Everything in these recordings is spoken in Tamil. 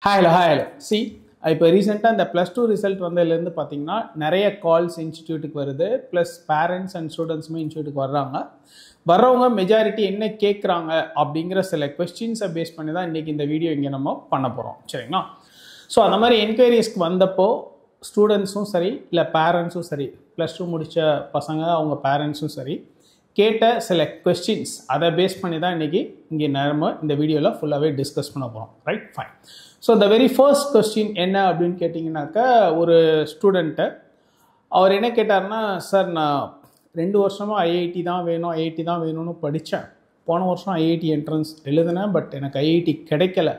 ஹாய் ஹலோ சி இப்போ ரீசெண்டாக இந்த +2 ரிசல்ட் வந்ததுலேருந்து பார்த்தீங்கன்னா நிறைய கால்ஸ் இன்ஸ்டிடியூட்டுக்கு வருது. ப்ளஸ் பேரண்ட்ஸ் அண்ட் ஸ்டூடெண்ட்ஸுமே இன்ஸ்டியூட்டுக்கு வர்றவங்க மெஜாரிட்டி என்ன கேட்குறாங்க அப்படிங்கிற சில கொஸ்டின்ஸை பேஸ் பண்ணி தான் இன்றைக்கி இந்த வீடியோ இங்கே நம்ம பண்ண போகிறோம். சரிங்களா? ஸோ அந்த மாதிரி என்கொயரிஸ்க்கு வந்தப்போ ஸ்டூடெண்ட்ஸும் சரி இல்லை பேரண்ட்ஸும் சரி, +2 முடித்த பசங்க அவங்க பேரண்ட்ஸும் சரி கேட்ட சில கொஸ்டின்ஸ் அதை பேஸ் பண்ணி தான் இன்றைக்கி இங்கே நம்ம இந்த வீடியோவில் ஃபுல்லாகவே டிஸ்கஸ் பண்ண போகிறோம். Right, fine. So the very first question என்ன அப்படின்னு கேட்டிங்கனாக்கா, ஒரு ஸ்டூடெண்ட்டை அவர் என்ன கேட்டார்னா, சார் நான் 2 வருஷமாக ஐஐடி தான் வேணும்னு படித்தேன். போன வருஷம் ஐஐடி என்ட்ரன்ஸ் எழுதினேன், பட் எனக்கு ஐஐடி கிடைக்கல.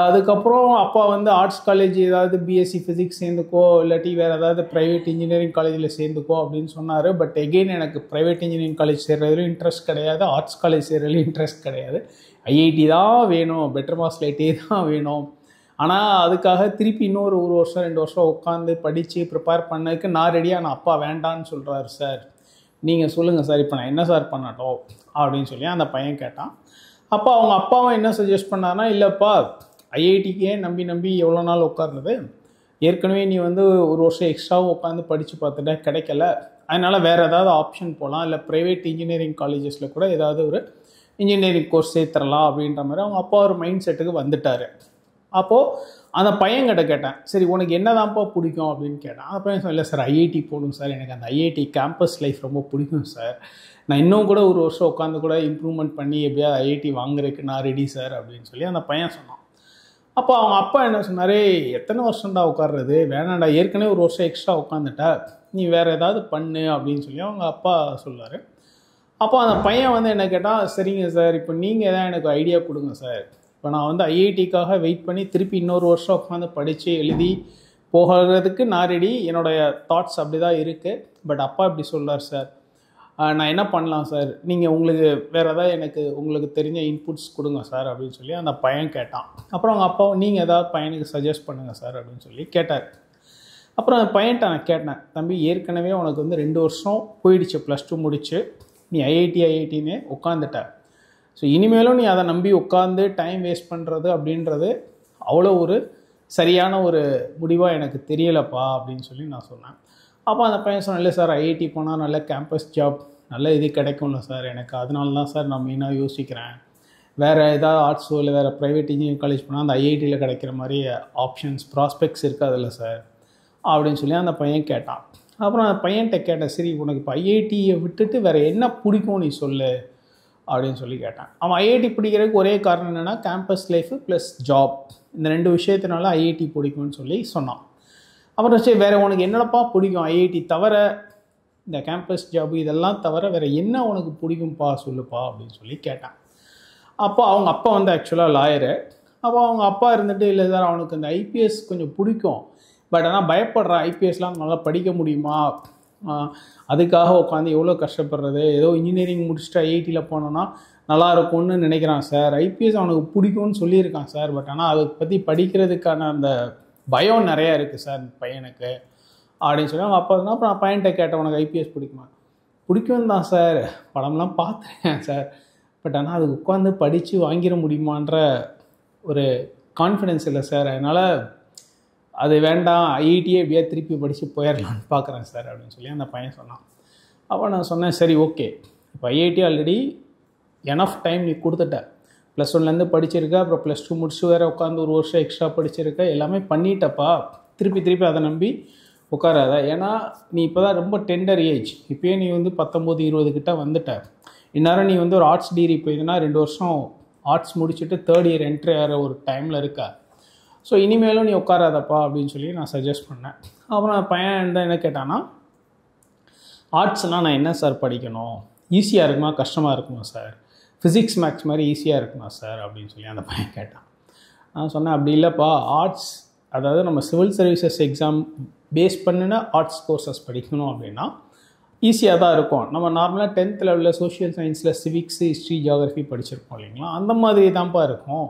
அதுக்கப்புறம் அப்பா ஆர்ட்ஸ் காலேஜ் ஏதாவது பிஎஸ்சி ஃபிசிக்ஸ் சேர்ந்துக்கோ, இல்லாட்டி வேறு ஏதாவது ப்ரைவேட் இன்ஜினியரிங் காலேஜில் சேர்ந்துக்கோ அப்படின்னு சொன்னார். பட் எகெயின் எனக்கு ப்ரைவேட் இன்ஜினியரிங் காலேஜ் சேர்றதுலையும் இன்ட்ரெஸ்ட் கிடையாது, ஆர்ட்ஸ் காலேஜ் சேர்றதுலையும் இன்ட்ரெஸ்ட் கிடையாது. ஐஐடி தான் வேணும், பெட்டர் மார்க்ஸ் லைட்டே தான் வேணும். ஆனால் அதுக்காக திருப்பி இன்னொரு 1 வருஷம் 2 வருஷம் உட்காந்து படித்து ப்ரிப்பேர் பண்ணதுக்கு நான் ரெடியாக, நான் அப்பா வேண்டான்னு சொல்கிறாரு. சார் நீங்கள் சொல்லுங்கள் சார், இப்போ நான் என்ன சார் பண்ணட்டும் அப்படின்னு சொல்லி அந்த பையன் கேட்டான். அப்போ அவங்க அப்பாவும் என்ன சஜஸ்ட் பண்ணார்னா, இல்லைப்பா ஐஐடிக்கே நம்பி எவ்வளோ நாள் உட்கார்றது, ஏற்கனவே நீ 1 வருஷம் எக்ஸ்ட்ராவும் உட்காந்து படித்து பார்த்துட்டா கிடைக்கல, அதனால் வேறு ஏதாவது ஆப்ஷன் போகலாம், இல்லை ப்ரைவேட் இன்ஜினியரிங் காலேஜஸில் கூட ஏதாவது ஒரு இன்ஜினியரிங் கோர்ஸ் சேர்த்துடலாம் அப்படின்ற மாதிரி அவங்க அப்பா ஒரு மைண்ட் செட்டுக்கு வந்துட்டார். அப்போது அந்த பையன்கிட்ட கேட்டேன், சரி உனக்கு என்னதான்ப்பா பிடிக்கும் அப்படின்னு கேட்டேன். அந்த பையன் இல்லை சார் ஐஐடி போகணும் சார், எனக்கு அந்த ஐஐடி கேம்பஸ் லைஃப் ரொம்ப பிடிக்கும் சார், நான் இன்னும் கூட 1 வருஷம் உட்காந்து கூட இம்ப்ரூவ்மெண்ட் பண்ணி எப்படியாவது ஐஐடி வாங்குறதுக்கு நான் ரெடி சார் அப்படின்னு சொல்லி அந்த பையன் சொன்னான். அப்போ அவங்க அப்பா என்ன சொன்னார், எத்தனை வருஷம்டா உட்கார்றது, வேணாண்டா, ஏற்கனவே 1 வருஷம் எக்ஸ்ட்ரா உட்காந்துட்டா, நீ வேறு ஏதாவது பண்ணு அப்படின்னு சொல்லி அவங்க அப்பா சொல்லுவார். அப்போ அந்த பையன் என்ன கேட்டால், சரிங்க சார், இப்போ நீங்கள் தான் எனக்கு ஐடியா கொடுங்க சார், இப்போ நான் ஐஐடிக்காக வெயிட் பண்ணி திருப்பி இன்னொரு வருஷம் உட்காந்து படித்து எழுதி போகிறதுக்கு நான் ரெடி, என்னோடய தாட்ஸ் அப்படி தான் இருக்குது. பட் அப்பா இப்படி சொல்கிறார் சார், நான் என்ன பண்ணலாம் சார், நீங்கள் உங்களுக்கு வேறு ஏதாவது உங்களுக்கு தெரிஞ்ச இன்புட்ஸ் கொடுங்க சார் அப்படின்னு சொல்லி அந்த பையன் கேட்டான். அப்புறம் அவங்க அப்பாவும் நீங்கள் ஏதாவது பையனுக்கு சஜஸ்ட் பண்ணுங்கள் சார் அப்படின்னு சொல்லி கேட்டார். அப்புறம் அந்த பையன்ட்ட நான் கேட்டேன், தம்பி ஏற்கனவே உனக்கு 2 வருஷம் போயிடுச்சு +2 முடிச்சு, நீ ஐஐடின்னு உட்காந்துட்ட, ஸோ இனிமேலும் நீ அதை நம்பி உட்காந்து டைம் வேஸ்ட் பண்ணுறது அப்படின்றது அவ்வளோ ஒரு சரியான ஒரு முடிவாக எனக்கு தெரியலப்பா அப்படின்னு சொல்லி நான் சொன்னேன். அப்போ அந்த பையன் சொன்னேன், இல்லை சார் ஐஐடி போனால் நல்ல கேம்பஸ் ஜாப் நல்ல இது கிடைக்கும்ல சார், எனக்கு அதனால தான் சார் நான் மெயினாக யோசிக்கிறேன், வேறு ஏதாவது ஆர்ட்ஸோ இல்லை வேறு ப்ரைவேட் இன்ஜினியரிங் காலேஜ் போனால் அந்த ஐஐடியில் கிடைக்கிற மாதிரி ஆப்ஷன்ஸ் ப்ராஸ்பெக்ட்ஸ் இருக்காதுல்ல சார் அப்படின்னு சொல்லி அந்த பையன் கேட்டான். அப்புறம் அந்த பையன்கிட்ட கேட்டேன், சரி உனக்கு இப்போ ஐஐடியை விட்டுட்டு வேறு என்ன பிடிக்கும் நீ சொல்லு அப்படின்னு சொல்லி கேட்டேன். அவன் ஐஐடி பிடிக்கிறதுக்கு ஒரே காரணம் என்னென்னா கேம்பஸ் லைஃபு ப்ளஸ் ஜாப், இந்த 2 விஷயத்தினால ஐஐடி பிடிக்கும்னு சொல்லி சொன்னான். அப்புறம் சரி வேறு உனக்கு என்னப்பா பிடிக்கும், ஐஐடி தவிர இந்த கேம்பஸ் ஜாப் இதெல்லாம் தவிர வேறு என்ன உனக்கு பிடிக்கும்ப்பா சொல்லுப்பா அப்படின்னு சொல்லி கேட்டான். அப்போ அவங்க அப்பா ஆக்சுவலாக லாயரு. அப்போ அவங்க அப்பா இருந்துட்டு, இல்லை சார் அவனுக்கு இந்த ஐபிஎஸ் கொஞ்சம் பிடிக்கும், பட் ஆனால் பயப்படுறான், ஐபிஎஸ்லாம் நல்லா படிக்க முடியுமா, அதுக்காக உட்காந்து எவ்வளோ கஷ்டப்படுறது, ஏதோ இன்ஜினியரிங் முடிச்சுட்டு ஐஐடியில் போனோன்னா நல்லா இருக்கும்னு நினைக்கிறான் சார், ஐபிஎஸ் அவனுக்கு பிடிக்கும்னு சொல்லியிருக்கான் சார், பட் ஆனால் அதை பற்றி படிக்கிறதுக்கான அந்த பயம் நிறையா இருக்குது சார் பையனுக்கு அப்படின்னு சொல்லி அவங்க அப்பா இருந்தால். அப்புறம் நான் பையன்கிட்ட கேட்டேன், உனக்கு ஐபிஎஸ் பிடிக்குமா, பிடிக்கும் தான் சார், படம்லாம் பார்த்துருக்கேன் சார், பட் ஆனால் அது உட்காந்து படித்து வாங்கிட முடியுமான்ற ஒரு கான்ஃபிடென்ஸ் இல்லை சார், அதனால் அது வேண்டாம், ஐஐடியே எப்படியா திருப்பி படித்து போயிடலான்னு பார்க்குறேன் சார் அப்படின்னு சொல்லி அந்த பையன் சொன்னான். அப்போ நான் சொன்னேன், சரி ஓகே, இப்போ ஐஐடி ஆல்ரெடி எனஃப் டைம் நீ கொடுத்துட்ட, +1லேருந்து படிச்சிருக்க, அப்புறம் +2 முடிச்சு வேறு உட்காந்து 1 வருஷம் எக்ஸ்ட்ரா படிச்சிருக்க, எல்லாமே பண்ணிட்டப்பா, திருப்பி அதை நம்பி உட்காராத, ஏன்னா நீ இப்போ தான் ரொம்ப டெண்டர் ஏஜ், இப்போயே நீ 19-20 கிட்ட வந்துட்ட, இந்நேரம் நீ ஒரு ஆர்ட்ஸ் டிகிரி போயிதுன்னா 2 வருஷம் ஆர்ட்ஸ் முடிச்சுட்டு 3rd இயர் என்ட்ரி ஆகிற ஒரு டைமில் இருக்க, ஸோ இனிமேலும் நீ உட்காராதப்பா அப்படின்னு சொல்லி நான் சஜஸ்ட் பண்ணேன். அப்புறம் பையன் என்ன கேட்டான்னா, ஆர்ட்ஸ்னால் நான் என்ன சார் படிக்கணும், ஈஸியாக இருக்குமா கஷ்டமாக இருக்குமா சார், ஃபிசிக்ஸ் மேக்ஸ் மாதிரி ஈஸியாக இருக்குமா சார் அப்படின்னு சொல்லி அந்த பையன் கேட்டான். நான் சொன்னேன், அப்படி இல்லைப்பா, ஆர்ட்ஸ் அதாவது நம்ம சிவில் சர்வீசஸ் எக்ஸாம் பேஸ் பண்ணினா ஆர்ட்ஸ் கோர்சஸ் படிக்கணும் அப்படின்னா ஈஸியாக தான் இருக்கும். நம்ம நார்மலாக 10th லெவலில் சோஷியல் சயின்ஸில் சிவிக்ஸு ஹிஸ்ட்ரி ஜியாகிரஃபி படிச்சிருப்போம் இல்லைங்களா, அந்த மாதிரி தான்ப்பா இருக்கும்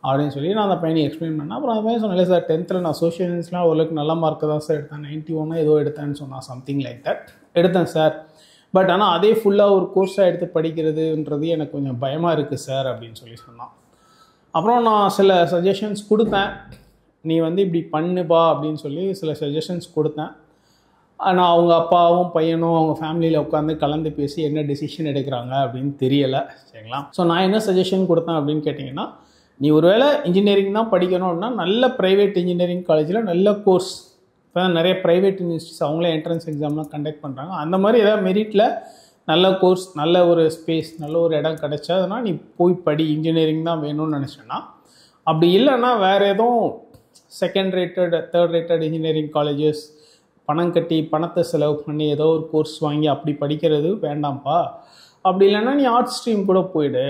அப்படின்னு சொல்லி நான் அந்த பையனை எக்ஸ்பிளைன் பண்ணேன். அப்புறம் அந்த பையன் சொன்னேன், சார் 10th நான் சோஷியல் சயின்ஸ்லாம் ஓரளவுக்கு நல்ல மார்க்கு தான் சார் எடுத்தேன், 91 ஏதோ எடுத்தேன்னு சொன்னான், சம்திங் லைக் தட் எடுத்தேன் சார், பட் ஆனால் அதே ஃபுல்லாக ஒரு கோர்ஸாக எடுத்து படிக்கிறதுன்றது எனக்கு கொஞ்சம் பயமாக இருக்குது சார் அப்படின்னு சொல்லி சொன்னான். அப்புறம் நான் சில சஜஷன்ஸ் கொடுத்தேன். நீ வந்து இப்படி பண்ணுப்பா அப்படின்னு சொல்லி சில சஜஷன்ஸ் கொடுத்தேன். ஆனால் அவங்க அப்பாவும் பையனும் அவங்க ஃபேமிலியில் உட்காந்து கலந்து பேசி என்ன டெசிஷன் எடுக்கிறாங்க அப்படின்னு தெரியலை. சரிங்களா? ஸோ நான் என்ன சஜஷன் கொடுத்தேன் அப்படின்னு கேட்டிங்கன்னா, நீ ஒருவேளை இன்ஜினியரிங் தான் படிக்கணும் அப்படின்னா நல்ல ப்ரைவேட் இன்ஜினியரிங் காலேஜில் நல்ல கோர்ஸ், இப்போ நிறைய ப்ரைவேட் யூனிவர்சிட்டிஸ் அவங்களே என்ட்ரன்ஸ் எக்ஸாம்லாம் கண்டக்ட் பண்ணுறாங்க. அந்த மாதிரி ஏதாவது மெரிட்டில் நல்ல கோர்ஸ், நல்ல ஒரு ஸ்பேஸ், நல்ல ஒரு இடம் கிடைச்சதுன்னா நீ போய் படி. இன்ஜினியரிங் தான் வேணும்னு நினச்சேன்னா. அப்படி இல்லைன்னா வேறு எதுவும் second rated, third rated engineering colleges பணம் கட்டி பணத்தை செலவு பண்ணி ஏதோ ஒரு கோர்ஸ் வாங்கி அப்படி படிக்கிறது வேண்டாம்ப்பா. அப்படி இல்லைன்னா நீ ஆர்ட்ஸ் ஸ்ட்ரீம் கூட போயிடு.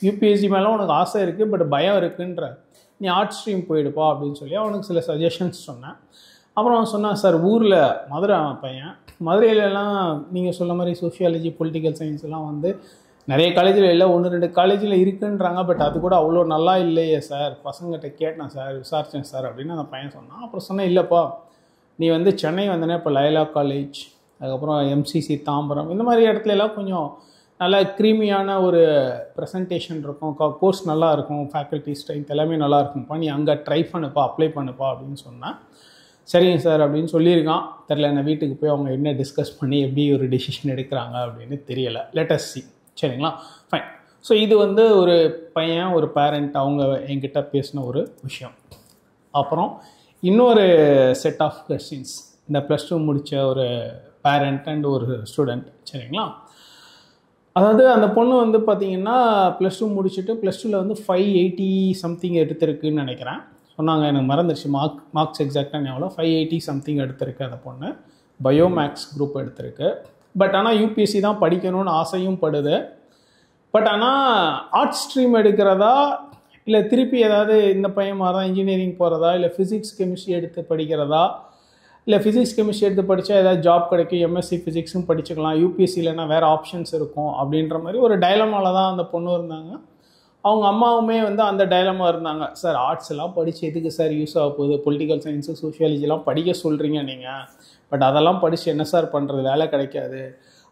யூபிஎஸ்சி மேலே உனக்கு ஆசை இருக்குது, பட் பயம் இருக்குன்ற, நீ ஆர்ட்ஸ் ஸ்ட்ரீம் போயிடுப்பா அப்படின்னு சொல்லி அவனுக்கு சில சஜஷன்ஸ் சொன்னேன். அப்புறம் அவன் சொன்னான், சார் ஊரில் மதுரை பையன், மதுரையிலலாம் நீங்கள் சொல்ல மாதிரி சோஷியாலஜி, பொலிட்டிக்கல் சயின்ஸ்லாம் வந்து நிறைய காலேஜில் இல்லை, 1-2 காலேஜில் இருக்குன்றாங்க, பட் அது கூட அவ்வளோ நல்லா இல்லையே சார், பசங்கிட்ட கேட்டேன் சார், விசாரித்தேன் சார் அப்படின்னு அந்த பையன் சொன்னான். அப்புறம் சொன்னேன், இல்லைப்பா நீ வந்து சென்னை வந்தேன்னா இப்போ லைலா காலேஜ், அதுக்கப்புறம் எம்சிசி தாம்பரம், இந்த மாதிரி இடத்துல எல்லாம் கொஞ்சம் நல்லா க்ரீமியான ஒரு ப்ரெசன்டேஷன் இருக்கும், கோர்ஸ் நல்லா இருக்கும், ஃபேக்கல்ட்டி ஸ்ட்ரென்த் எல்லாமே நல்லா இருக்கும்ப்பா, நீ அங்கே ட்ரை பண்ணுப்பா, அப்ளை பண்ணுப்பா அப்படின்னு சொன்னேன். சரிங்க சார் அப்படின்னு சொல்லியிருக்கான். தெரில, என்ன வீட்டுக்கு போய் அவங்க என்ன டிஸ்கஸ் பண்ணி எப்படி ஒரு டிசிஷன் எடுக்கிறாங்க அப்படின்னு தெரியலை. Let us see. சரிங்களா? ஃபைன். ஸோ இது வந்து ஒரு பையன், ஒரு பேரண்ட் அவங்க என்கிட்ட பேசின ஒரு விஷயம். அப்புறம் இன்னொரு செட் ஆஃப் கொஸ்டின்ஸ், இந்த +2 முடித்த ஒரு பேரண்ட் அண்ட் ஒரு ஸ்டூடெண்ட். சரிங்களா? அதாவது அந்த பொண்ணு வந்து பார்த்திங்கன்னா +2 முடிச்சுட்டு +2ல் வந்து 580 சம்திங் எடுத்திருக்குன்னு நினைக்கிறேன். சொன்னாங்க, எனக்கு மறந்துடுச்சு மார்க்ஸ் எக்ஸாக்டாக ஞாபகம். 580 சம்திங் எடுத்திருக்கு அந்த பொண்ணு. பயோமேக்ஸ் குரூப் எடுத்திருக்கு. பட் ஆனால் யூபிஎஸ்சி தான் படிக்கணும்னு ஆசையும் படுது. பட் ஆனால் ஆர்ட்ஸ் ஸ்ட்ரீம் எடுக்கிறதா இல்லை திருப்பி ஏதாவது இந்த பையன் மாதிரி தான் இன்ஜினியரிங் போகிறதா, இல்லை ஃபிசிக்ஸ் கெமிஸ்ட்ரி எடுத்து படிக்கிறதா, இல்லை ஃபிசிக்ஸ் கெமிஸ்ட்ரி எடுத்து படித்தா ஏதாவது ஜாப் கிடைக்கும், எம்எஸ்சி ஃபிசிக்ஸும் படிச்சுக்கலாம், யூபிஎஸ்சி இல்லைன்னா வேறு ஆப்ஷன்ஸ் இருக்கும் அப்படின்ற மாதிரி ஒரு டைலமாவில் தான் அந்த பொண்ணு இருந்தாங்க. அவங்க அம்மாவுமே வந்து அந்த டைலமா இருந்தாங்க. சார் ஆர்ட்ஸ் எல்லாம் படித்து எதுக்கு சார் யூஸ் ஆக போகுது, பொலிட்டிக்கல் சயின்ஸு சோஷியாலஜிலாம் படிக்க சொல்கிறீங்க நீங்கள், பட் அதெல்லாம் படித்து என்ன சார் பண்ணுறது, வேலை கிடைக்காது,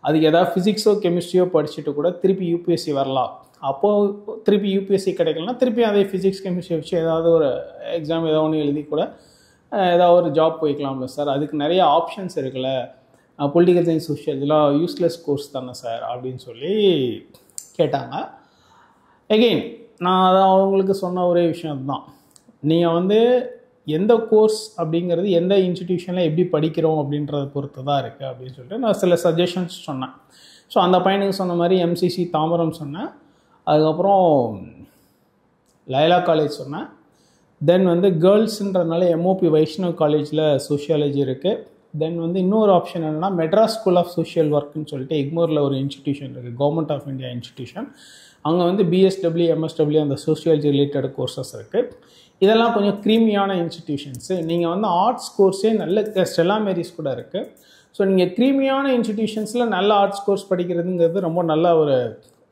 அதுக்கு ஏதாவது ஃபிசிக்ஸோ கெமிஸ்ட்ரியோ படிச்சுட்டு கூட திருப்பி யூபிஎஸ்சி வரலாம், அப்போது திருப்பி யூபிஎஸ்சி கிடைக்கலன்னா திருப்பி அதே ஃபிசிக்ஸ் கெமிஸ்ட்ரி வச்சு ஏதாவது ஒரு எக்ஸாம் ஏதோ ஒன்று எழுதி கூட ஏதாவது ஒரு ஜாப் போய்க்கலாம்ல சார், அதுக்கு நிறைய ஆப்ஷன்ஸ் இருக்குல்ல, பொலிட்டிக்கல் சயின்ஸ் சோஷியாலஜிலாம் யூஸ்லெஸ் கோர்ஸ் தானே சார் அப்படின்னு சொல்லி கேட்டாங்க. எகெயின் நான் அதை அவங்களுக்கு சொன்ன ஒரே விஷயம் தான், நீங்கள் வந்து எந்த கோர்ஸ் அப்படிங்கிறது எந்த இன்ஸ்டிடியூஷனில் எப்படி படிக்கிறோம் அப்படின்றத பொறுத்து தான் இருக்குது அப்படின்னு சொல்லிட்டு நான் சில சஜஷன்ஸ் சொன்னேன். ஸோ அந்த பையனுக்கு சொன்ன மாதிரி எம்சிசி தாம்பரம் சொன்னேன், அதுக்கப்புறம் லைலா காலேஜ் சொன்னேன், தென் வந்து கேர்ள்ஸுன்றதுனால எம்ஓபி வைஷ்ணவ் காலேஜில் சோஷியாலஜி இருக்குது, தென் வந்து இன்னொரு ஆப்ஷன் என்னென்னா மெட்ராஸ் ஸ்கூல் ஆஃப் சோஷியல் ஒர்க்குன்னு சொல்லிட்டு எக்மோரில் ஒரு இன்ஸ்டிடியூஷன் இருக்குது, கவர்மெண்ட் ஆஃப் இந்தியா இன்ஸ்டிடியூஷன். அங்கே வந்து பிஎஸ்டபிள்யூ எம்எஸ்டபிள்யூ அந்த சோஷியாலஜி ரிலேட்டட் கோர்சஸ் இருக்குது. இதெல்லாம் கொஞ்சம் க்ரீமியான இன்ஸ்டிடியூஷன்ஸு. நீங்கள் வந்து ஆர்ட்ஸ் கோர்ஸே நல்ல ஸ்டெல்லா மேரிஸ் கூட இருக்குது. ஸோ நீங்கள் க்ரீமியான இன்ஸ்டிடியூஷன்ஸில் நல்ல ஆர்ட்ஸ் கோர்ஸ் படிக்கிறதுங்கிறது ரொம்ப நல்ல ஒரு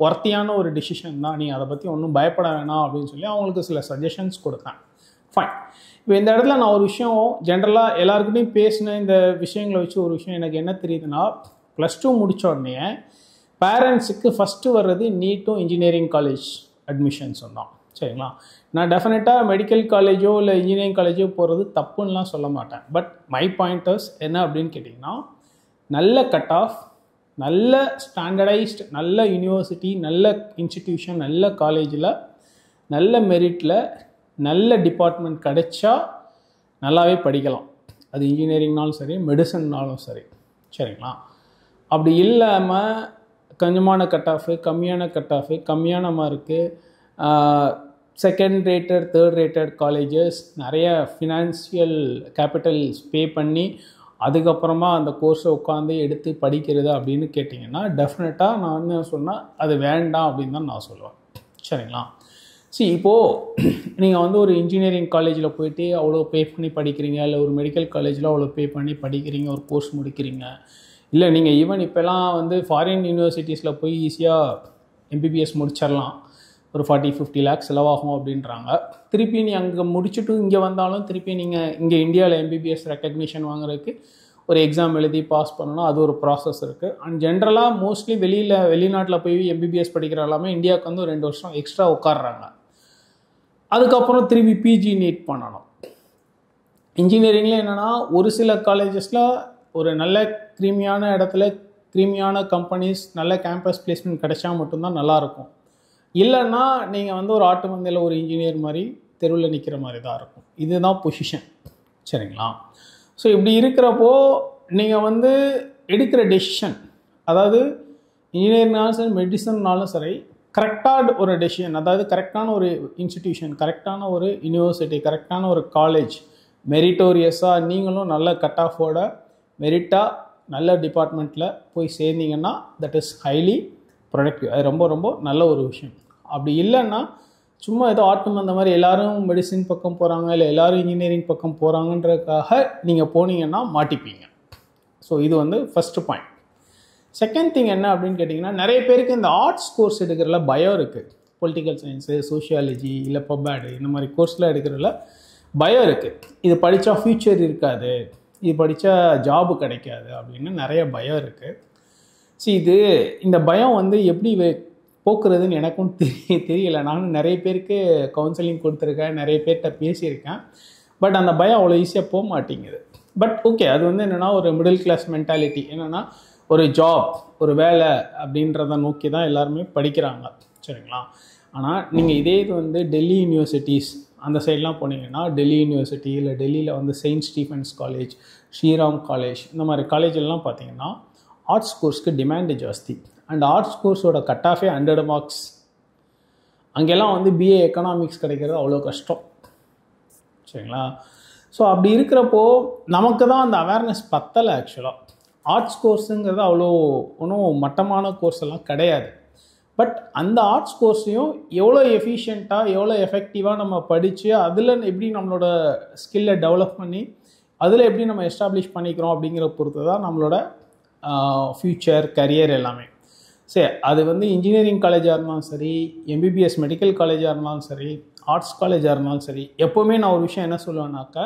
ஒர்த்தியான ஒரு டிசிஷன் தான், நீங்கள் அதை பற்றி ஒன்றும் பயப்பட வேணாம் அப்படின்னு சொல்லி அவங்களுக்கு சில சஜஷன்ஸ் கொடுத்தேன். ஃபைன். இப்போ இந்த இடத்துல நான் ஒரு விஷயம் ஜென்ரலாக எல்லாருக்கிட்டையும் பேசின இந்த விஷயங்களை வச்சு ஒரு விஷயம் எனக்கு என்ன தெரியுதுன்னா, +2 முடித்த உடனே பேரண்ட்ஸுக்கு ஃபஸ்ட்டு வர்றது நீட்டும் இன்ஜினியரிங் காலேஜ் அட்மிஷன்ஸும் தான். சரிங்களா? நான் டெஃபினட்டாக மெடிக்கல் காலேஜோ இல்லை இன்ஜினியரிங் காலேஜோ போகிறது தப்புன்னெலாம் சொல்ல மாட்டேன். பட் மை பாயிண்டர்ஸ் என்ன அப்படின்னு கேட்டிங்கன்னா, நல்ல கட் ஆஃப், நல்ல ஸ்டாண்டர்டைஸ்டு, நல்ல யூனிவர்சிட்டி, நல்ல இன்ஸ்டிடியூஷன், நல்ல காலேஜில், நல்ல மெரிட்டில், நல்ல டிபார்ட்மெண்ட் கிடைச்சா நல்லாவே படிக்கலாம். அது இன்ஜினியரிங்னாலும் சரி, மெடிசன்னாலும் சரி. சரிங்களா? அப்படி இல்லாமல் கொஞ்சமான கட் ஆஃபு, கம்மியான கட் ஆஃபு, கம்மியான mark, second rated, third rated colleges, நிறைய ஃபினான்ஷியல் கேபிட்டல்ஸ் பே பண்ணி அதுக்கப்புறமா அந்த கோர்ஸை உட்காந்து எடுத்து படிக்கிறது அப்படின்னு கேட்டிங்கன்னா டெஃபினட்டாக நான் வந்து சொன்னால் அது வேண்டாம் அப்படின்னு தான் நான் சொல்லுவேன். சரிங்களா? இப்போது நீங்கள் வந்து ஒரு இன்ஜினியரிங் காலேஜில் போயிட்டு அவ்வளோ பே பண்ணி படிக்கிறீங்க, இல்லை ஒரு மெடிக்கல் காலேஜில் அவ்வளோ பே பண்ணி படிக்கிறீங்க, ஒரு கோர்ஸ் முடிக்கிறீங்க, இல்லை நீங்கள் ஈவன் இப்போலாம் வந்து ஃபாரின் யூனிவர்சிட்டிஸில் போய் ஈஸியாக எம்பிபிஎஸ் முடிச்சிடலாம், ஒரு 40-50 லேக்ஸ் செலவாகும் அப்படின்றாங்க. திருப்பி நீ அங்கே முடிச்சுட்டு இங்கே வந்தாலும் திருப்பி நீங்கள் இங்கே இந்தியாவில் எம்பிபிஎஸ் ரெக்கக்னிஷன் வாங்குறதுக்கு ஒரு எக்ஸாம் எழுதி பாஸ் பண்ணணும், அது ஒரு ப்ராசஸ் இருக்குது. அண்ட் ஜென்ரலாக மோஸ்ட்லி வெளிநாட்டில் போய் எம்பிபிஎஸ் படிக்கிற எல்லாமே இந்தியாவுக்கு வந்து 2 வருஷம் எக்ஸ்ட்ரா உட்காடுறாங்க. அதுக்கப்புறம் திரும்பி பிஜி நீட் பண்ணணும். இன்ஜினியரிங்கில் என்னென்னா ஒரு சில காலேஜஸில் ஒரு நல்ல க்ரீமியான இடத்துல க்ரீமியான கம்பெனிஸ் நல்ல கேம்பஸ் பிளேஸ்மெண்ட் கிடைச்சா மட்டும்தான் நல்லாயிருக்கும். இல்லைன்னா நீங்கள் வந்து ஒரு ஆட்டு மந்தையில் ஒரு இன்ஜினியர் மாதிரி தெருவில் நிற்கிற மாதிரி தான் இருக்கும். இதுதான் பொசிஷன். சரிங்களா? ஸோ இப்படி இருக்கிறப்போ நீங்கள் வந்து எடுக்கிற டெசிஷன், அதாவது இன்ஜினியரிங்னாலும் சரி மெடிசன்னாலும் சரி, கரெக்டாக ஒரு டெசிஷன், அதாவது கரெக்டான ஒரு இன்ஸ்டிடியூஷன், கரெக்டான ஒரு யூனிவர்சிட்டி, கரெக்டான ஒரு காலேஜ், மெரிட்டோரியஸாக நீங்களும் நல்ல கட் ஆஃபோட மெரிட்டாக நல்ல டிபார்ட்மெண்ட்டில் போய் சேர்ந்தீங்கன்னா தட் இஸ் ஹைலி ப்ரொடக்டிவ். அது ரொம்ப ரொம்ப நல்ல ஒரு விஷயம். அப்படி இல்லைன்னா சும்மா ஏதோ ஆட்டம் அந்த மாதிரி எல்லோரும் மெடிசின் பக்கம் போகிறாங்க, இல்லை எல்லோரும் இன்ஜினியரிங் பக்கம் போகிறாங்கன்றதுக்காக நீங்கள் போனீங்கன்னா மாட்டிப்பீங்க. ஸோ இது வந்து ஃபஸ்ட்டு பாயிண்ட். செகண்ட் திங் என்ன அப்படின்னு கேட்டிங்கன்னா, நிறைய பேருக்கு இந்த ஆர்ட்ஸ் கோர்ஸ் எடுக்கிறதுல பயம் இருக்குது. பொலிட்டிக்கல் சயின்ஸு, சோஷியாலஜி, இல்லை பப்ஆடு இந்த மாதிரி கோர்ஸ்லாம் எடுக்கிறதுல பயம் இருக்குது. இது படித்தா ஃப்யூச்சர் இருக்காது, இது படித்தா ஜாபு கிடைக்காது அப்படின்னு நிறைய பயம் இருக்குது. ஸோ இந்த பயம் வந்து எப்படி போக்குறதுன்னு எனக்கும் தெரியல. நானும் நிறைய பேருக்கு கவுன்சிலிங் கொடுத்துருக்கேன், நிறைய பேர்கிட்ட பேசியிருக்கேன். பட் அந்த பயம் அவ்வளோ ஈஸியாக போக மாட்டேங்குது. பட் ஓகே, அது வந்து என்னென்னா ஒரு மிடில் கிளாஸ் மென்டாலிட்டி. என்னென்னா ஒரு ஜாப், ஒரு வேலை அப்படின்றத நோக்கி தான் எல்லாருமே படிக்கிறாங்க. சரிங்களா? ஆனால் நீங்கள் இதே இது வந்து டெல்லி யூனிவர்சிட்டிஸ் அந்த சைட்லாம் போனீங்கன்னா, டெல்லி யூனிவர்சிட்டி இல்லை டெல்லியில் வந்து Saint Stephen's college, Shriram college, இந்த மாதிரி காலேஜெல்லாம் பார்த்தீங்கன்னா ஆர்ட்ஸ் கோர்ஸ்க்கு டிமாண்டு ஜாஸ்தி. அண்ட் ஆர்ட்ஸ் கோர்ஸோட கட் ஆஃபே 100 மார்க்ஸ். அங்கெல்லாம் வந்து பிஏ எக்கனாமிக்ஸ் கிடைக்கிறது அவ்வளோ கஷ்டம். சரிங்களா? ஸோ அப்படி இருக்கிறப்போ நமக்கு தான் அந்த அவேர்னஸ் பத்தலை. ஆக்சுவலாக ஆர்ட்ஸ் கோர்ஸுங்கிறது அவ்வளோ ஒன்றும் மட்டமான கோர்ஸ் எல்லாம் கிடையாது. பட் அந்த ஆர்ட்ஸ் கோர்ஸையும் எவ்வளோ எஃபிஷியண்ட்டாக எவ்வளோ எஃபெக்டிவாக நம்ம படித்து அதில் எப்படி நம்மளோட ஸ்கில்லை டெவலப் பண்ணி அதில் எப்படி நம்ம எஸ்டாப்ளிஷ் பண்ணிக்கிறோம் அப்படிங்கிற பொறுத்து தான் நம்மளோட ஃப்யூச்சர், கரியர் எல்லாமே. சரி, அது வந்து இன்ஜினியரிங் காலேஜாக இருந்தாலும் சரி, எம்பிபிஎஸ் மெடிக்கல் காலேஜாக இருந்தாலும் சரி, ஆர்ட்ஸ் காலேஜாக இருந்தாலும் சரி, எப்போவுமே நான் ஒரு விஷயம் என்ன சொல்லுவேன்னாக்கா,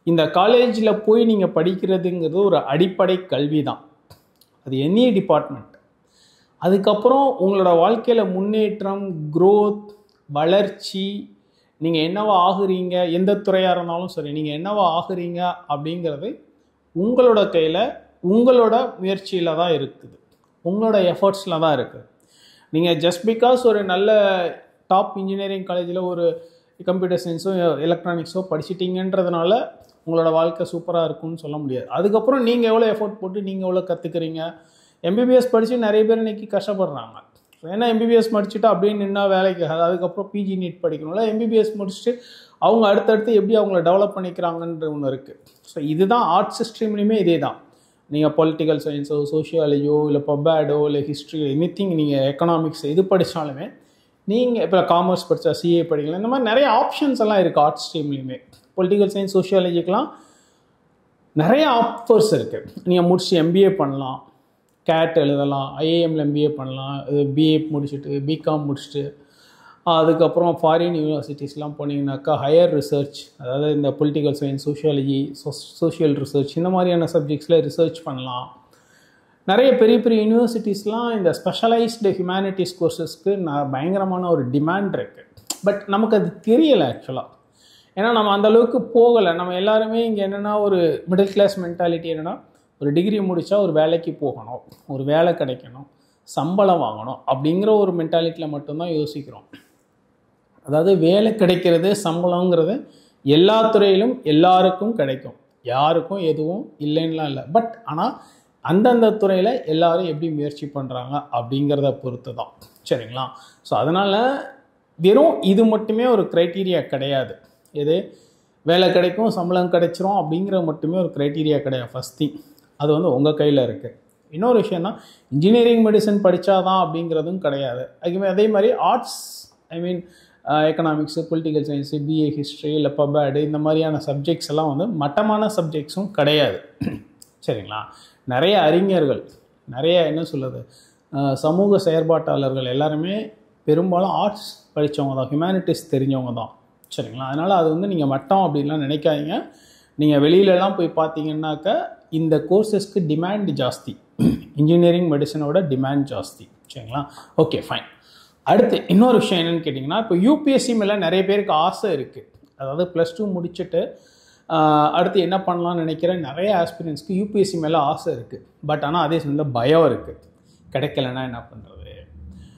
இந்த காலேஜில் போய் நீங்கள் படிக்கிறதுங்கிறது ஒரு அடிப்படை கல்வி தான். அது எனி டிபார்ட்மெண்ட். அதுக்கப்புறம் உங்களோட வாழ்க்கையில் முன்னேற்றம், க்ரோத், வளர்ச்சி, நீங்கள் என்னவா ஆகுறீங்க, எந்த துறையாக இருந்தாலும் சரி நீங்கள் என்னவா ஆகுறீங்க அப்படிங்கிறது உங்களோட கையில், உங்களோட முயற்சியில் தான் இருக்குது, உங்களோட எஃபர்ட்ஸில் தான் இருக்குது. நீங்கள் ஜஸ்ட் பிகாஸ் ஒரு நல்ல டாப் இன்ஜினியரிங் காலேஜில் ஒரு கம்ப்யூட்டர் சயின்ஸோ எலக்ட்ரானிக்ஸோ படிச்சிட்டிங்கன்றதுனால உங்களோட வாழ்க்கை சூப்பராக இருக்கும்னு சொல்ல முடியாது. அதுக்கப்புறம் நீங்கள் எவ்வளோ எஃபோர்ட் போட்டு நீங்கள் எவ்வளோ கற்றுக்குறீங்க. எம்பிபிஎஸ் படித்து நிறைய பேர் இன்றைக்கி கஷ்டப்படுறாங்க. ஏன்னா எம்பிபிஎஸ் முடிச்சுட்டு அப்படியே நின்னா வேலைக்கு, அதுக்கப்புறம் பிஜி நீட் படிக்கணும்ல. எம்பிபிஎஸ் முடிச்சுட்டு அவங்க அடுத்தடுத்து எப்படி அவங்கள டெவலப் பண்ணிக்கிறாங்கன்ற ஒன்று இருக்குது. ஸோ இதுதான் ஆர்ட்ஸ் ஸ்ட்ரீம்லேயுமே இதே தான். நீங்கள் பொலிட்டிக்கல் சயின்ஸோ, சோஷியாலஜியோ, இல்லை பப்ஆடோ, இல்லை ஹிஸ்ட்ரி, எனிதிங், நீங்கள் எக்கனாமிக்ஸ் எது படித்தாலுமே, நீங்கள் இப்போ காமர்ஸ் படித்தா சிஏ படிக்கலாம். இந்த மாதிரி நிறைய ஆப்ஷன்ஸ் எல்லாம் இருக்குது ஆர்ட்ஸ் ஸ்ட்ரீம்லேயுமே. பொலிட்டிக்கல் சயின்ஸ், சோஷியாலஜிக்கெலாம் நிறைய ஆஃபர்ஸ் இருக்குது. நீங்கள் முடிச்சு எம்பிஏ பண்ணலாம், கேட் எழுதலாம், ஐஏஎம்ல எம்பிஏ பண்ணலாம், பிஏ முடிச்சுட்டு பிகாம் முடிச்சுட்டு அதுக்கப்புறம் ஃபாரின் யூனிவர்சிட்டிஸ்லாம் போனீங்கன்னாக்கா ஹையர் ரிசர்ச், அதாவது இந்த political science, sociology, social research, இந்த மாதிரியான சப்ஜெக்ட்ஸில் ரிசர்ச் பண்ணலாம். நிறைய பெரிய பெரிய யூனிவர்சிட்டிஸ்லாம் இந்த ஸ்பெஷலைஸ்டு ஹியூமனிட்டிஸ் கோர்சஸ்க்கு பயங்கரமான ஒரு டிமாண்ட் இருக்குது. பட் நமக்கு அது தெரியலை ஆக்சுவலாக. ஏன்னா நம்ம அந்தளவுக்கு போகலை. நம்ம எல்லாருமே இங்கே என்னென்னா ஒரு மிடில் கிளாஸ் மென்டாலிட்டி என்னென்னா, ஒரு டிகிரி முடித்தா ஒரு வேலைக்கு போகணும், ஒரு வேலை கிடைக்கணும், சம்பளம் வாங்கணும் அப்படிங்கிற ஒரு மென்டாலிட்டியில் மட்டும்தான் யோசிக்கிறோம். அதாவது வேலை கிடைக்கிறது, சம்பளங்கிறது எல்லா துறையிலும் எல்லாருக்கும் கிடைக்கும், யாருக்கும் எதுவும் இல்லைன்னுலாம் இல்லை. பட் ஆனால் அந்தந்த துறையில் எல்லாரும் எப்படி முயற்சி பண்ணுறாங்க அப்படிங்கிறத பொறுத்து தான். சரிங்களா? ஸோ அதனால் வெறும் இது மட்டுமே ஒரு க்ரைட்டீரியா கிடையாது. எது வேலை கிடைக்கும், சம்பளம் கிடைச்சிரும் அப்படிங்கிற மட்டுமே ஒரு க்ரைட்டீரியா கிடையாது. ஃபஸ்ட் திங், அது வந்து உங்கள் கையில் இருக்குது. இன்னொரு விஷயம் தான், இன்ஜினியரிங் மெடிசன் படித்தாதான் அப்படிங்கிறதும் கிடையாது. அதே மாதிரி arts, economics, political science, BA history, இல்லை பப்ஆடு, இந்த மாதிரியான சப்ஜெக்ட்ஸ் எல்லாம் வந்து மட்டமான சப்ஜெக்ட்ஸும் கிடையாது. சரிங்களா? நிறைய அறிஞர்கள், நிறைய என்ன சொல்லுது, சமூக செயற்பாட்டாளர்கள் எல்லாருமே பெரும்பாலும் ஆர்ட்ஸ் படித்தவங்க தான், ஹியூமனிட்டிஸ் தெரிஞ்சவங்க தான். சரிங்களா? அதனால் அது வந்து நீங்கள் மட்டம் அப்படின்லாம் நினைக்காதீங்க. நீங்கள் வெளியிலலாம் போய் பார்த்தீங்கன்னாக்கா இந்த கோர்சஸ்க்கு டிமாண்ட் ஜாஸ்தி, இன்ஜினியரிங் மெடிசனோட டிமாண்ட் ஜாஸ்தி. சரிங்களா? Okay, fine. அடுத்து இன்னொரு விஷயம் என்னென்னு கேட்டிங்கன்னா, இப்போ யூபிஎஸ்சி மேலே நிறைய பேருக்கு ஆசை இருக்குது. அதாவது +2 முடிச்சுட்டு அடுத்து என்ன பண்ணலான்னு நினைக்கிற நிறைய ஆஸ்பிரன்ஸ்க்கு யூபிஎஸ்சி மேலே ஆசை இருக்குது. பட் ஆனால் அதே சமயத்தில் பயம் இருக்குது. கிடைக்கலன்னா என்ன பண்ணுறது,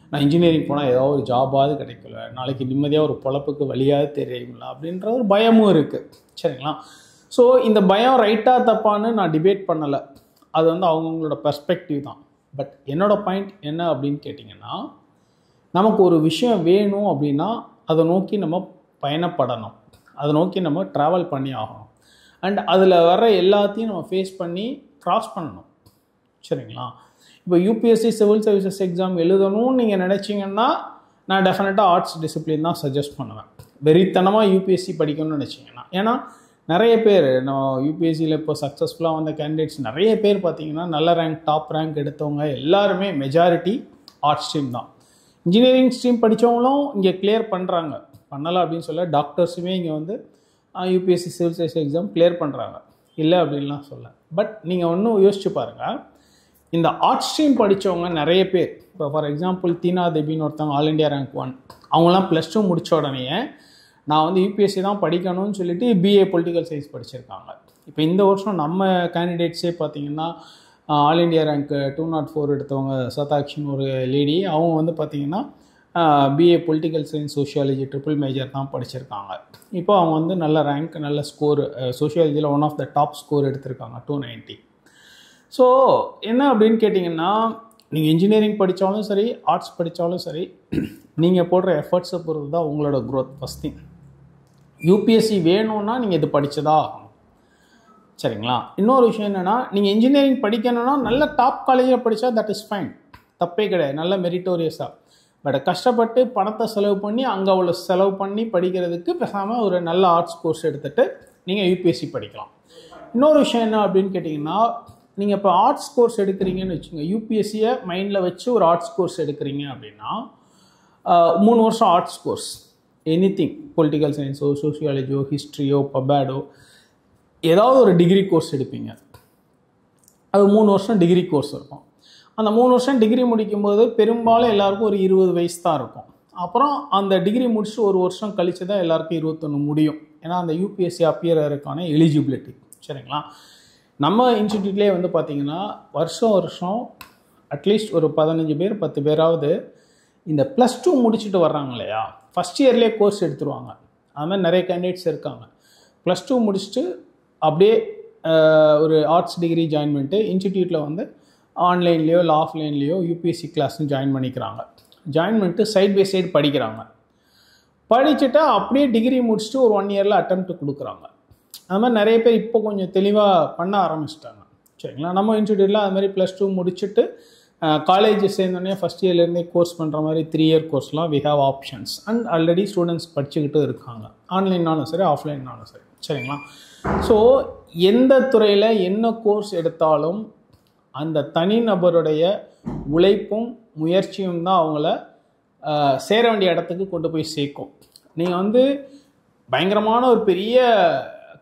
நான் இன்ஜினியரிங் போனால் ஏதாவது ஒரு ஜாபாவது கிடைக்கல, நாளைக்கு நிம்மதியாக ஒரு பொழப்புக்கு வழியாவது தெரியுங்களா அப்படின்ற ஒரு பயமும் இருக்குது. சரிங்களா? ஸோ இந்த பயம் ரைட்டாக தப்பான்னு நான் டிபேட் பண்ணலை. அது அவங்கவுங்களோட பெர்ஸ்பெக்டிவ் தான். பட் என்னோடய பாயிண்ட் என்ன அப்படின்னு கேட்டிங்கன்னா, நமக்கு ஒரு விஷயம் வேணும் அப்படின்னா அதை நோக்கி நம்ம பயணப்படணும், அதை நோக்கி நம்ம ட்ராவல் பண்ணி ஆகணும். அண்ட் அதில் வர எல்லாத்தையும் நம்ம ஃபேஸ் பண்ணி க்ராஸ் பண்ணணும். சரிங்களா? இப்போ யூபிஎஸ்சி சிவில் சர்வீசஸ் எக்ஸாம் எழுதணும்னு நீங்கள் நினச்சிங்கன்னா நான் டெஃபினட்டாக ஆர்ட்ஸ் டிசிப்ளின் தான் சஜஸ்ட் பண்ணுவேன். வெறித்தனமாக யூபிஎஸ்சி படிக்கணும்னு நினச்சிங்கன்னா. ஏன்னா நிறைய பேர் நான் யூபிஎஸ்சியில் இப்போ சக்ஸஸ்ஃபுல்லாக வந்த கேண்டிடேட்ஸ் நிறைய பேர் பார்த்தீங்கன்னா நல்ல ரேங்க், டாப் ரேங்க் எடுத்தவங்க எல்லாருமே மெஜாரிட்டி ஆர்ட்ஸ் ஸ்ட்ரீம் தான். இன்ஜினியரிங் ஸ்ட்ரீம் படித்தவங்களும் இங்கே கிளியர் பண்ணுறாங்க. பண்ணலாம் அப்படின்னு சொல்ல டாக்டர்ஸுமே இங்கே UPSC civil service exam clear பண்ணுறாங்க, இல்லை அப்படின்லாம் சொல்ல. பட் நீங்கள் ஒன்றும் யோசிச்சு பாருங்கள், இந்த ஆர்ட்ஸ் ஸ்ட்ரீம் படித்தவங்க நிறைய பேர், இப்போ ஃபார் எக்ஸாம்பிள் தீனா தேபின்னு ஒருத்தவங்க ஆல் இண்டியா ரேங்க் 1, அவங்களாம் +2 முடித்த உடனே நான் யூபிஎஸ்சி தான் படிக்கணும்னு சொல்லிட்டு பிஏ பொலிட்டிக்கல் சயின்ஸ் படிச்சிருக்காங்க. இப்போ இந்த வருஷம் நம்ம கேண்டிடேட்ஸே பார்த்தீங்கன்னா ஆல் இண்டியா ரேங்க் 204 எடுத்தவங்க சதாக்ஷின்னு ஒரு லேடி, அவங்க பார்த்தீங்கன்னா BA political science sociology triple major தான் படிச்சிருக்காங்க. இப்போ அவங்க நல்ல ரேங்க், நல்ல ஸ்கோர், சோஷியாலஜியில் one of the top score எடுத்திருக்காங்க, 290. ஸோ என்ன அப்படின்னு கேட்டிங்கன்னா, நீங்கள் இன்ஜினியரிங் படித்தாலும் சரி, ஆர்ட்ஸ் படித்தாலும் சரி, நீங்கள் போடுற எஃபர்ட்ஸை பொறுத்து தான் உங்களோட க்ரோத். ஃபஸ்ட் திங், யூபிஎஸ்சி வேணும்னா நீங்கள் இது படித்ததா ஆகணும். சரிங்களா? இன்னொரு விஷயம் என்னென்னா, நீங்கள் இன்ஜினியரிங் படிக்கணும்னா நல்ல டாப் காலேஜில் படித்தா தட் இஸ் ஃபைன், தப்பே கிடையாது, நல்ல மெரிட்டோரியஸாக. பட் கஷ்டப்பட்டு பணத்தை செலவு பண்ணி அங்கே அவ்வளோ செலவு பண்ணி படிக்கிறதுக்கு பேசாமல் ஒரு நல்ல ஆர்ட்ஸ் கோர்ஸ் எடுத்துகிட்டு நீங்கள் யூபிஎஸ்சி படிக்கலாம். இன்னொரு விஷயம் என்ன அப்படின்னு கேட்டிங்கன்னா, நீங்கள் இப்போ ஆர்ட்ஸ் கோர்ஸ் எடுக்கிறீங்கன்னு வச்சுங்க, யூபிஎஸ்சியை மைண்டில் வச்சு ஒரு ஆர்ட்ஸ் கோர்ஸ் எடுக்கிறீங்க அப்படின்னா 3 வருஷம் ஆர்ட்ஸ் கோர்ஸ், எனிதிங், பொலிட்டிக்கல் சயின்ஸோ, சோஷியாலஜியோ, ஹிஸ்ட்ரியோ, பபேடோ, ஏதாவது ஒரு டிகிரி கோர்ஸ் எடுப்பீங்க. அது 3 வருஷம் டிகிரி கோர்ஸ் இருக்கும். அந்த 3 வருஷம் டிகிரி முடிக்கும்போது பெரும்பாலும் எல்லாருக்கும் ஒரு 20 வயசு தான் இருக்கும். அப்புறம் அந்த டிகிரி முடிச்சு 1 வருஷம் கழித்து தான் எல்லாருக்கும் 21 முடியும். ஏன்னா அந்த யூபிஎஸ்சி அப்பியர் ஆகிறதுக்கான எலிஜிபிலிட்டி. சரிங்களா? நம்ம இன்ஸ்டிடியூட்லேயே பார்த்தீங்கன்னா வருஷம் அட்லீஸ்ட் ஒரு 15 பேர் 10 பேராவது இந்த +2 முடிச்சுட்டு வர்றாங்க இல்லையா, ஃபஸ்ட் இயர்லேயே கோர்ஸ் எடுத்துருவாங்க. அது மாதிரி நிறைய கேண்டிடேட்ஸ் இருக்காங்க. +2 முடிச்சுட்டு அப்படியே ஒரு ஆர்ட்ஸ் டிகிரி ஜாயின் பண்ணிட்டு இன்ஸ்டிடியூட்டில் ஆன்லைன்லேயோ இல்லை ஆஃப்லைன்லேயோ யூபிஎஸ்சி கிளாஸ்னு ஜாயின் பண்ணிக்கிறாங்க. ஜாயின் பண்ணிட்டு சைட் பை சைடு படிக்கிறாங்க. படிச்சுட்டு அப்படியே டிகிரி முடிச்சுட்டு ஒரு 1 இயரில் அட்டெம்ப்ட் கொடுக்குறாங்க. அது மாதிரி நிறைய பேர் இப்போ கொஞ்சம் தெளிவாக பண்ண ஆரம்பிச்சிட்டாங்க. சரிங்களா? நம்ம இன்ஸ்டிடியூட்டில் அது மாதிரி +2 முடிச்சுட்டு காலேஜ் சேர்ந்தோடனே ஃபஸ்ட் இயர்லேருந்தே கோர்ஸ் பண்ணுற மாதிரி 3 இயர் கோர்ஸ்லாம் we have options. And already students படிச்சுக்கிட்டு இருக்காங்க, ஆன்லைன்னாலும் சரி ஆஃப்லைன்னாலும் சரி. சரிங்களா? ஸோ எந்த துறையில் என்ன கோர்ஸ் எடுத்தாலும் அந்த தனிநபருடைய உழைப்பும் முயற்சியும் தான் அவங்கள சேர வேண்டிய இடத்துக்கு கொண்டு போய் சேர்க்கும். நீங்கள் பயங்கரமான ஒரு பெரிய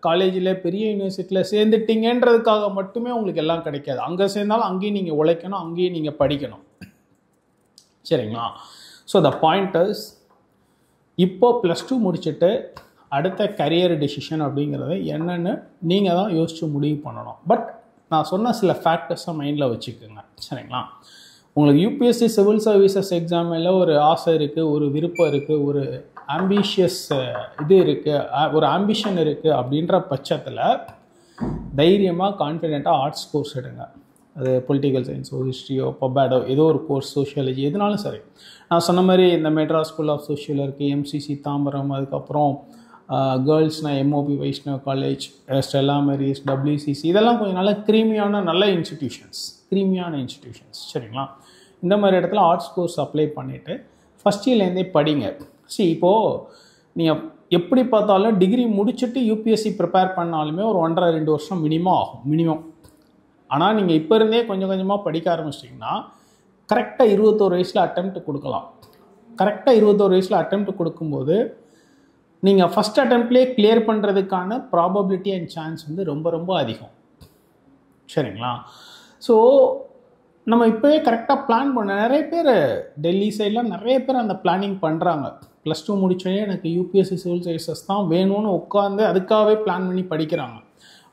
காலேஜில், பெரிய யூனிவர்சிட்டியில் சேர்ந்துட்டீங்கன்றதுக்காக மட்டுமே உங்களுக்கு எல்லாம் கிடைக்காது. அங்கே சேர்ந்தாலும் அங்கேயும் நீங்கள் உழைக்கணும், அங்கேயும் நீங்கள் படிக்கணும். சரிங்களா? ஸோ த பாயிண்ட் இஸ், இப்போ +2 முடிச்சுட்டு அடுத்த கரியர் டெசிஷன் அப்படிங்கிறத என்னென்னு நீங்கள் தான் யோசித்து முடிவு பண்ணணும். பட் நான் சொன்ன சில ஃபேக்டர்ஸை மைண்டில் வச்சுக்கோங்க. சரிங்களா? உங்களுக்கு யூபிஎஸ்சி சிவில் சர்வீசஸ் எக்ஸாம் மேலே ஒரு ஆசை இருக்குது, ஒரு விருப்பம் இருக்குது, ஒரு ஆம்பிஷியஸ் இது இருக்குது, ஒரு ஆம்பிஷன் இருக்குது அப்படின்ற பட்சத்தில் தைரியமாக கான்ஃபிடெண்ட்டாக ஆர்ட்ஸ் கோர்ஸ் எடுங்க. அது பொலிட்டிக்கல் சயின்ஸோ, ஹிஸ்ட்ரியோ, பபேடோ, ஏதோ ஒரு கோர்ஸ், சோஷியாலஜி, எதுனாலும் சரி. நான் சொன்ன மாதிரி இந்த மெட்ராஸ் ஸ்கூல் ஆஃப் சோஷியல் இருக்குது, எம்சிசி தாம்பரம், அதுக்கப்புறம் கேர்ள்ஸ்னால் MOP Vaishnav college, Stella Maris, WCC, இதெல்லாம் கொஞ்சம் நல்ல க்ரீமியான நல்ல இன்ஸ்டிடியூஷன்ஸ். சரிங்களா? இந்த மாதிரி இடத்துல ஆர்ட்ஸ் கோர்ஸ் அப்ளை பண்ணிவிட்டு ஃபஸ்ட் இயர்லேருந்தே படிங்க. இப்போது நீங்கள் எப்படி பார்த்தாலும் டிகிரி முடிச்சுட்டு யூபிஎஸ்சி ப்ரிப்பேர் பண்ணாலுமே ஒரு 1.5-2 வருஷம் மினிமம் ஆகும், மினிமம். ஆனால் நீங்கள் இப்போ இருந்தே கொஞ்சம் கொஞ்சமாக படிக்க ஆரம்பிச்சிட்டிங்கன்னா கரெக்டாக 21 வயசில் அட்டெம்ப்ட் கொடுக்கலாம். கரெக்டாக 21 வயசில் அட்டெம்ப்ட் கொடுக்கும்போது நீங்கள் ஃபஸ்ட் அட்டெம்ப்ட்லேயே கிளியர் பண்ணுறதுக்கான ப்ராபபிலிட்டி அண்ட் சான்ஸ் ரொம்ப ரொம்ப அதிகம். சரிங்களா? ஸோ நம்ம இப்போவே கரெக்டாக பிளான் பண்ண நிறைய பேர் டெல்லி சைட்லாம் நிறைய பேர் அந்த பிளானிங் பண்ணுறாங்க. +2 முடிச்சோடனே எனக்கு யூபிஎஸ்சி சிவில் சர்வீசஸ் தான் வேணும்னு உட்காந்து அதுக்காகவே பிளான் பண்ணி படிக்கிறாங்க.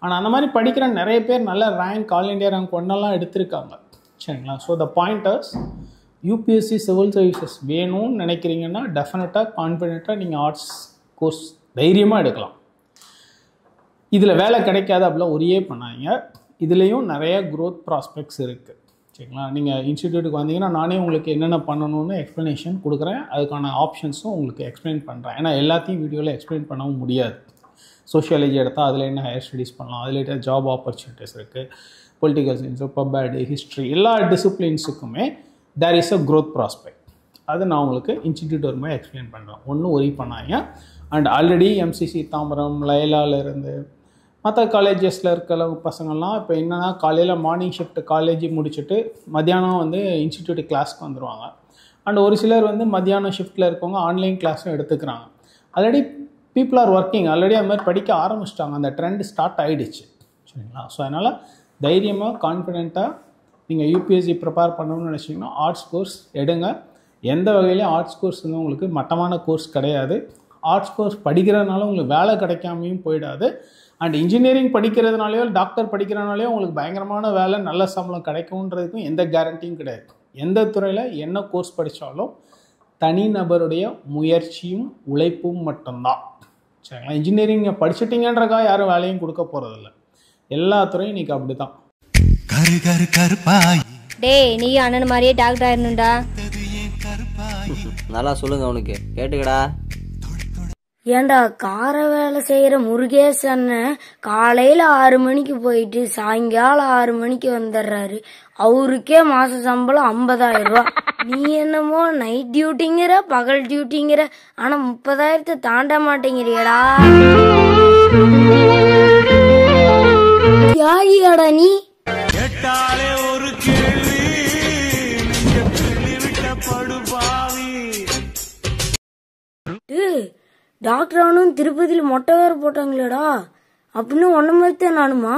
ஆனால் அந்த மாதிரி படிக்கிற நிறைய பேர் நல்ல ரேங்க் ஆல் இண்டியா ரேங்க் 1 எடுத்திருக்காங்க. சரிங்களா? So the pointers UPSC civil services வேணும்னு நினைக்கிறீங்கன்னா டெஃபினட்டாக கான்ஃபிடென்ட்டாக நீங்கள் ஆர்ட்ஸ் கோர்ஸ் தைரியமாக எடுக்கலாம். இதில் வேலை கிடைக்காது அப்படிலாம் ஒரே பண்ணாதீங்க. இதுலேயும் நிறைய க்ரோத் ப்ராஸ்பெக்ட்ஸ் இருக்குது. சரிங்களா? நீங்கள் இன்ஸ்டிடியூட்டுக்கு வந்தீங்கன்னா நானே உங்களுக்கு என்னென்ன பண்ணணும்னு எக்ஸ்ப்ளனேஷன் கொடுக்குறேன். அதுக்கான ஆப்ஷன்ஸும் உங்களுக்கு எக்ஸ்பிளைன் பண்ணுறேன். ஏன்னா எல்லாத்தையும் வீடியோவில் எக்ஸ்பிளைன் பண்ணவும் முடியாது. சோஷியாலஜி எடுத்தால் அதில் என்ன ஹையர் ஸ்டடீஸ் பண்ணலாம், அதில் என்ன ஜாப் ஆப்பர்ச்சுனிட்டிஸ் இருக்குது, பொலிட்டிக்கல் சயின்ஸு, பப்ஆட், ஹிஸ்ட்ரி, எல்லா டிசிப்ளின்ஸுக்குமே there is a growth prospect. அது நான் உங்களுக்கு இன்ஸ்டிடியூட் வரும்போது எக்ஸ்பிளைன் பண்ணுறேன். ஒன்றும் ஒரி பண்ணாங்க. அண்ட் ஆல்ரெடி எம்சிசி தாம்பரம், லயலாவிலேருந்து மற்ற காலேஜஸில் இருக்கிற பசங்கள்லாம் இப்போ என்னென்னா காலையில் மார்னிங் ஷிஃப்ட் காலேஜ் முடிச்சுட்டு மத்தியானம் வந்து இன்ஸ்டிடியூட் கிளாஸ்க்கு வந்துடுவாங்க. அண்ட் ஒரு சிலர் வந்து மத்தியானம் ஷிஃப்ட்டில் இருக்கவங்க ஆன்லைன் கிளாஸும் எடுத்துக்கிறாங்க. Already people are working, already அது மாதிரி படிக்க ஆரம்பிச்சிட்டாங்க. அந்த ட்ரெண்ட் ஸ்டார்ட் ஆகிடுச்சு. சரிங்களா? ஸோ அதனால் தைரியமாக கான்ஃபிடென்ட்டாக நீங்கள் யூபிஎஸ்சி ப்ரிப்பேர் பண்ணணும்னு நினச்சிங்கன்னா ஆர்ட்ஸ் கோர்ஸ் எடுங்க. எந்த வகையிலையும் ஆர்ட்ஸ் கோர்ஸ் வந்து உங்களுக்கு மட்டமான கோர்ஸ் கிடையாது. ஆர்ட்ஸ் கோர்ஸ் படிக்கிறதுனால உங்களுக்கு வேலை கிடைக்காமையும் போயிடாது. அண்ட் இன்ஜினியரிங் படிக்கிறதுனாலையோ டாக்டர் படிக்கிறதுனாலையோ உங்களுக்கு பயங்கரமான வேலை நல்ல சம்பளம் கிடைக்கும்ன்றதுக்கும் எந்த கேரண்டியும் கிடையாது. எந்த துறையில் என்ன கோர்ஸ் படித்தாலும் தனிநபருடைய முயற்சியும் உழைப்பும் மட்டும்தான். சரிங்களா? இன்ஜினியரிங்கை படிச்சுட்டிங்கன்றக்காக யாரும் வேலையும் கொடுக்க போகிறதில்ல. எல்லா துறையும் இன்றைக்கி அப்படி தான். டேய், நீ அண்ணன் மாதிரியே டாக்டர் ஆயிருந்தா. நல்லா சொல்லுங்க அவனுக்கு கேட்டுக்கடா. ஏண்டா கார வேலை செய்யற முருகேஷ் அண்ணன் காலையில 6 மணிக்கு போயிட்டு சாயங்காலம் 6 மணிக்கு வந்துடுறாரு. அவருக்கே மாச சம்பளம் 50,000 ரூபாய். நீ என்னமோ நைட் டியூட்டிங்கிற பகல் டியூட்டிங்கிற, ஆனா 30,000 தாண்ட மாட்டேங்கிறியடா. யாரியாடா நீ? டாக்டர் ஆனும் திருப்பதியில மொட்டை வேற போட்டாங்களேடா. அப்படின்னு ஒன்ன மாதிரி நானுமா?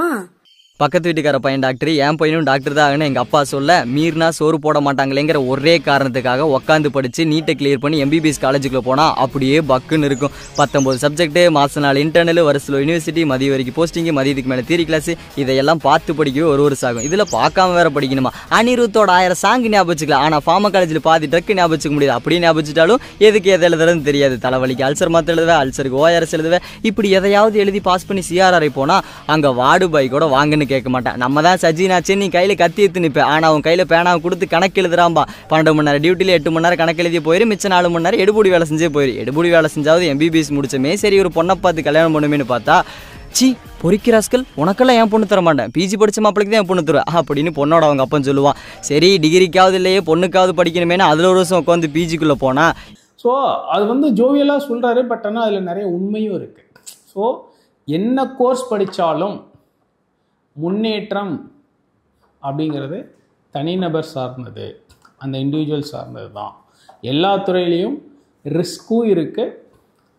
பக்கத்து வீட்டுக்கார பையன் டாக்டர், என் பையனும் டாக்டர் தான் ஆகணும் எங்க அப்பா சொல்ல, மீறினா சோறு போட மாட்டாங்களேங்கிற ஒரே காரணத்துக்காக உட்காந்து படிச்சு நீட்டை கிளியர் பண்ணி எம்பிபிஎஸ் காலேஜுக்குள்ள போனா அப்படியே பக்குன்னு இருக்கும். 19 சப்ஜெக்ட், மாச நாள் இன்டர்னல், வருஷத்துல யூனிவர்சிட்டி, மதிய வரைக்கும் போஸ்டிங், மதியத்துக்கு மேல தியரி கிளாஸ், இதையெல்லாம் பார்த்து படிக்கவே ஒரு வருஷம் ஆகும். இதுல பார்க்காம வேற படிக்கணுமா? அனிருத்தோட 1000 சாங் ஞாபகம் வச்சுக்கலாம், ஆனா ஃபார்மா காலேஜில் பாதி ட்ரக் ஞாபகம் வச்சுக்க முடியாது. அப்படியே ஞாபகம் வச்சுட்டாலும் எதுக்கு எதை எழுதுறதுன்னு தெரியாது. தலைவலிக்கு அல்சர் மாத்திரை எழுதுவேன், அல்சருக்கு ORS எழுதுவேன். இப்படி எதையாவது எழுதி பாஸ் பண்ணி CRRI போனா அங்க வார்டு பாய் கூட வாங்கன்னு கேட்க மாட்டேன். நம்ம தான் சஜினாச்சு, நீ கையில கத்தி எடுத்து நிற்பேன். ஆனா அவன் கையில பேனாவை கொடுத்து கணக்கு எழுதுறான்பா. 12 மணி நேரம் டியூட்டில 8 மணி நேரம் கணக்கு எழுதி போயிரு, மிச்சம் 4 மணி நேரம் எடுபடி வேலை செஞ்சே போயிரு. எடுபடி வேலை செஞ்சாவது எம்பிபிஎஸ் முடிச்சமே சரி ஒரு பொண்ணை பார்த்து கல்யாணம் பண்ணுமேனு பார்த்தா, சி பொறிக்கிறாஸ்கள் உனக்கெல்லாம் என் பொண்ணு தர மாட்டேன், பிஜி படிச்ச மாப்பிளைக்கு தான் என் பொண்ணு தருவேன் அப்படின்னு பொண்ணோட அவங்க அப்பன்னு சொல்லுவான். சரி டிகிரிக்காவது இல்லையே பொண்ணுக்காவது படிக்கணுமேனு அதில் ஒரு வருஷம் உட்காந்து பிஜிக்குள்ளே போனா. ஸோ அது வந்து ஜோவியலாக சொல்கிறாரு. பட் ஆனால் அதில் நிறைய உண்மையும் இருக்குது. ஸோ என்ன கோர்ஸ் படித்தாலும் முன்னேற்றம் அப்படிங்கிறது தனிநபர் சார்ந்தது, அந்த இண்டிவிஜுவல் சார்ந்தது தான். எல்லா துறையிலையும் ரிஸ்க்கும் இருக்குது,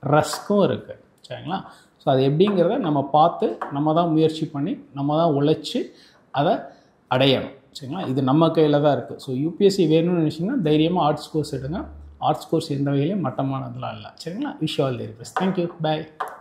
ரஸ்க்கும் இருக்குது. சரிங்களா? ஸோ அது எப்படிங்கிறத நம்ம பார்த்து நம்ம தான் முயற்சி பண்ணி நம்ம தான் உழைச்சி அதை அடையணும். சரிங்களா? இது நம்ம கையில் தான் இருக்குது. ஸோ யூபிஎஸ்சி வேணும்னு நினச்சிங்கன்னா தைரியமாக ஆர்ட்ஸ் கோர்ஸ் எடுங்க. ஆர்ட்ஸ் கோர்ஸ் எந்த வகையிலையும் மட்டமானதெல்லாம் இல்லை. சரிங்களா? Wish all the best. Thank you. By.